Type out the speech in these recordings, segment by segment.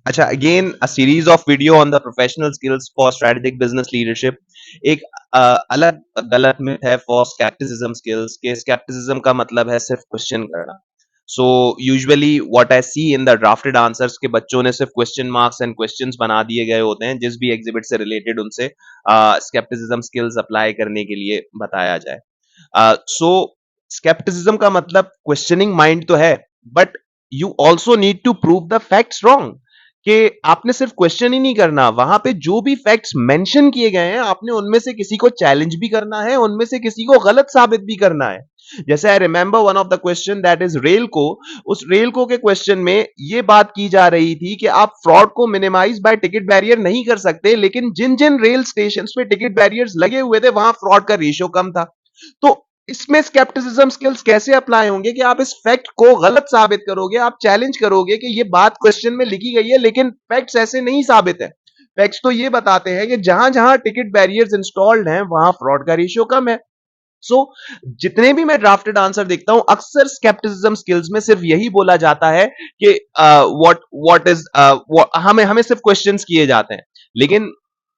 अच्छा, again a series of video on the professional skills for strategic business leadership. एक अलग गलत myth है फॉर स्केप्टिसिज्म स्किल्स के स्केप्टिसिज्म का मतलब है सिर्फ क्वेश्चन करना। So usually what I see in the drafted answers के बच्चों ने सिर्फ क्वेश्चन मार्क्स एंड क्वेश्चंस बना दिए गए होते हैं जिस भी एग्जिबिट से रिलेटेड उनसे स्केप्टिसिज्म स्किल्स अप्लाई करने के लिए बताया जाए। सो स्केप्टिसिज्म का मतलब क्वेश्चनिंग माइंड तो है, but you also need to prove the facts wrong. कि आपने सिर्फ क्वेश्चन ही नहीं करना, वहां पे जो भी फैक्ट्स मेंशन किए गए हैं आपने उनमें से किसी को चैलेंज भी करना है, उनमें से किसी को गलत साबित भी करना है। जैसे I remember one of the question that is रेलको। उस रेलको के क्वेश्चन में ये बात की जा रही थी कि आप फ्रॉड को मिनिमाइज बाय टिकट बैरियर नहीं कर सकते, लेकिन जिन जिन रेल स्टेशन पे टिकट बैरियर्स लगे हुए थे वहां फ्रॉड का रेशियो कम था। तो इसमें स्केप्टिसिज्म स्किल्स कैसे अप्लाई होंगे कि आप इस फैक्ट को गलत साबित करोगे, आप चैलेंज करोगे कि ये बात क्वेश्चन में लिखी गई है लेकिन फैक्ट्स ऐसे नहीं साबित है। फैक्ट्स तो ये बताते हैं कि जहां जहां टिकट बैरियर्स इंस्टॉल्ड हैं वहां फ्रॉड का रेशियो कम है। सो जितने भी मैं ड्राफ्टेड आंसर देखता हूं अक्सर स्केप्टिसिज्म स्किल्स में सिर्फ यही बोला जाता है कि व्हाट व्हाट इज हमें हमें सिर्फ क्वेश्चंस किए जाते हैं, लेकिन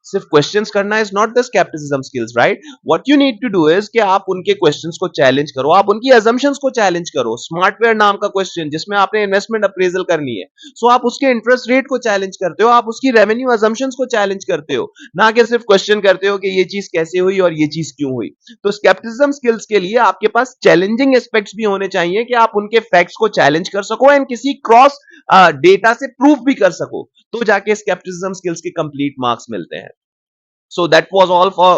सिर्फ क्वेश्चंस करना is not the scepticism skills, right? What you need to do is कि आप उनके क्वेश्चंस को चैलेंज करो, आप उनकी अजम्पशंस को चैलेंज करो। स्मार्टवेयर नाम का क्वेश्चन जिसमें आपने इन्वेस्टमेंट अप्रेजल करनी है, सो आप उसके इंटरेस्ट रेट को चैलेंज करते हो, आप उसकी रेवेन्यू अजम्पशंस को चैलेंज करते हो, ना कि सिर्फ क्वेश्चन करते हो कि ये चीज कैसे हुई और ये चीज क्यों हुई। तो स्केप्टिज्म स्किल्स के लिए आपके पास चैलेंजिंग एस्पेक्ट्स भी होने चाहिए कि आप उनके फैक्ट्स को चैलेंज कर सको एंड किसी क्रॉस डेटा से प्रूफ भी कर सको, तो जाके स्केप्टिज्म स्किल्स के कंप्लीट मार्क्स मिलते हैं। So that was all for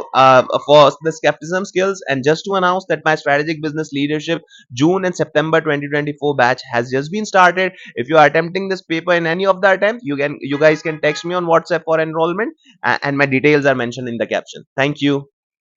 the skepticism skills. And just to announce that my strategic business leadership June and September 2024 batch has just been started. If you are attempting this paper in any of the attempt, you guys can text me on WhatsApp for enrollment, and my details are mentioned in the caption. Thank you.